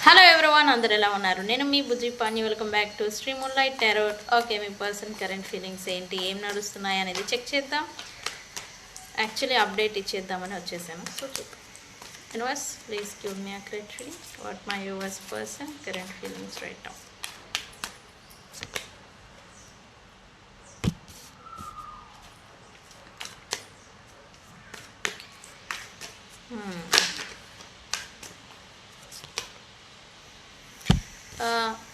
Hello everyone, అందరు ఎలా ఉన్నారు? నేను మీ Bujji Pani. Welcome back to Sri moonlight tarot. Okay, మీ పర్సన్ కరెంట్ ఫీలింగ్స్ ఏంటి, ఏం నడుస్తున్నాయి అనేది చెక్ చేద్దాం. యాక్చువల్లీ అప్డేట్ ఇచ్చేద్దామని వచ్చేసాను. సో చూద్దాం. Universe, please give me accurate reading. What my yours person current feelings right now.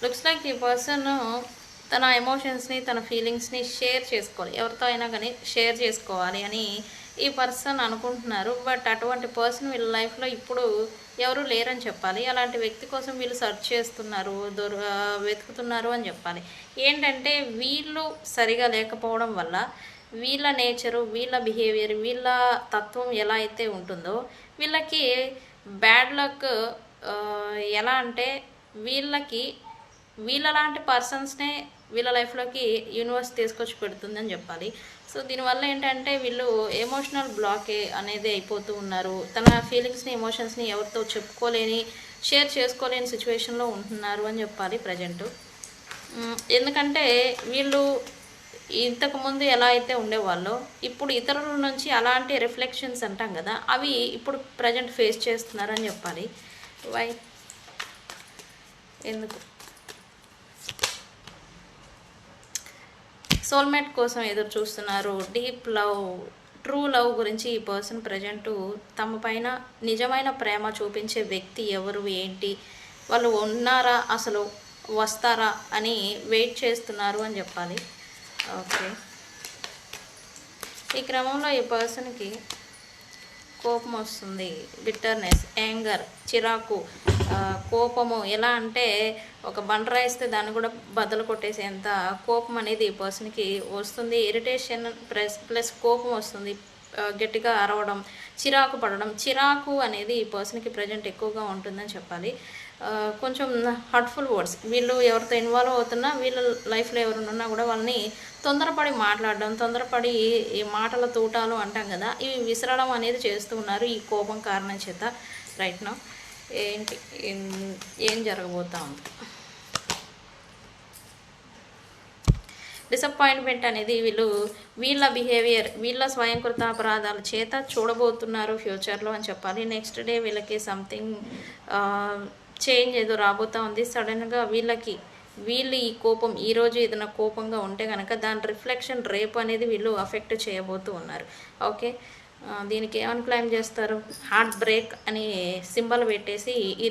Looks like ఈ పర్సన్ తన ఎమోషన్స్ని, తన ఫీలింగ్స్ని షేర్ చేసుకోవాలి, ఎవరితో అయినా కానీ షేర్ చేసుకోవాలి అని ఈ పర్సన్ అనుకుంటున్నారు. బట్ అటువంటి పర్సన్ వీళ్ళ లైఫ్లో ఇప్పుడు ఎవరు లేరని చెప్పాలి. అలాంటి వ్యక్తి కోసం వీళ్ళు సెర్చ్ చేస్తున్నారు, వెతుకుతున్నారు అని చెప్పాలి. ఏంటంటే వీళ్ళు సరిగా లేకపోవడం వల్ల వీళ్ళ నేచరు, వీళ్ళ బిహేవియర్, వీళ్ళ తత్వం ఎలా అయితే ఉంటుందో వీళ్ళకి బ్యాడ్ లక్. ఎలా అంటే వీళ్ళలాంటి పర్సన్స్నే వీళ్ళ లైఫ్లోకి యూనివర్స్ తీసుకొచ్చి పెడుతుందని చెప్పాలి. సో దీనివల్ల ఏంటంటే వీళ్ళు ఎమోషనల్ బ్లాకే అనేది అయిపోతూ ఉన్నారు. తన ఫీలింగ్స్ని, ఎమోషన్స్ని ఎవరితో చెప్పుకోలేని, షేర్ చేసుకోలేని సిచ్యువేషన్లో ఉంటున్నారు అని చెప్పాలి ప్రజెంటు. ఎందుకంటే వీళ్ళు ఇంతకుముందు ఎలా అయితే ఉండేవాళ్ళో ఇప్పుడు ఇతరుల నుంచి అలాంటి రిఫ్లెక్షన్స్ అంటాం కదా, అవి ఇప్పుడు ప్రజెంట్ ఫేస్ చేస్తున్నారని చెప్పాలి. వై, ఎందుకు? సోల్మేట్ కోసం ఎదురు చూస్తున్నారు. డీప్ లవ్, ట్రూ లవ్ గురించి ఈ పర్సన్ ప్రజెంటు తమ పైన నిజమైన ప్రేమ చూపించే వ్యక్తి ఎవరు, ఏంటి, వాళ్ళు ఉన్నారా, అసలు వస్తారా అని వెయిట్ చేస్తున్నారు అని చెప్పాలి. ఓకే, ఈ క్రమంలో ఈ పర్సన్కి కోపం వస్తుంది, బిట్టర్నెస్, యాంగర్, చిరాకు, కోపము. ఎలా అంటే ఒక బండరాయిస్తే దాన్ని కూడా బద్దలు కొట్టేసేంత కోపం అనేది ఈ పర్సన్కి వస్తుంది. ఇరిటేషన్ ప్లస్ కోపం వస్తుంది, గట్టిగా అరవడం, చిరాకు పడడం. చిరాకు అనేది ఈ పర్సన్కి ప్రజెంట్ ఎక్కువగా ఉంటుందని చెప్పాలి. కొంచెం హర్ట్ఫుల్ వర్డ్స్, వీళ్ళు ఎవరితో ఇన్వాల్వ్ అవుతున్నా, వీళ్ళ లైఫ్లో ఎవరున్నా కూడా వాళ్ళని తొందరపడి మాట్లాడడం, తొందరపడి ఈ మాటల తూటాలు అంటాం కదా, ఇవి విసరడం అనేది చేస్తూ ఉన్నారు ఈ కోపం కారణం చేత. రైట్ నౌ ఏంటి, ఏం జరగబోతా ఉంది? డిసప్పాయింట్మెంట్ అనేది వీళ్ళ బిహేవియర్, వీళ్ళ స్వయంకృత అపరాధాల చేత చూడబోతున్నారు ఫ్యూచర్లో అని చెప్పాలి. నెక్స్ట్ డే వీళ్ళకి సంథింగ్ చేంజ్ ఏదో రాబోతూ ఉంది. సడన్గా వీళ్ళు ఈ కోపం, ఈరోజు ఏదైనా కోపంగా ఉంటే కనుక దాని రిఫ్లెక్షన్ రేపు అనేది వీళ్ళు అఫెక్ట్ చేయబోతూ ఉన్నారు. ఓకే, దీనికి ఏమని క్లైమ్ చేస్తారు? హార్ట్ బ్రేక్ అని సింబల్ పెట్టేసి ఈ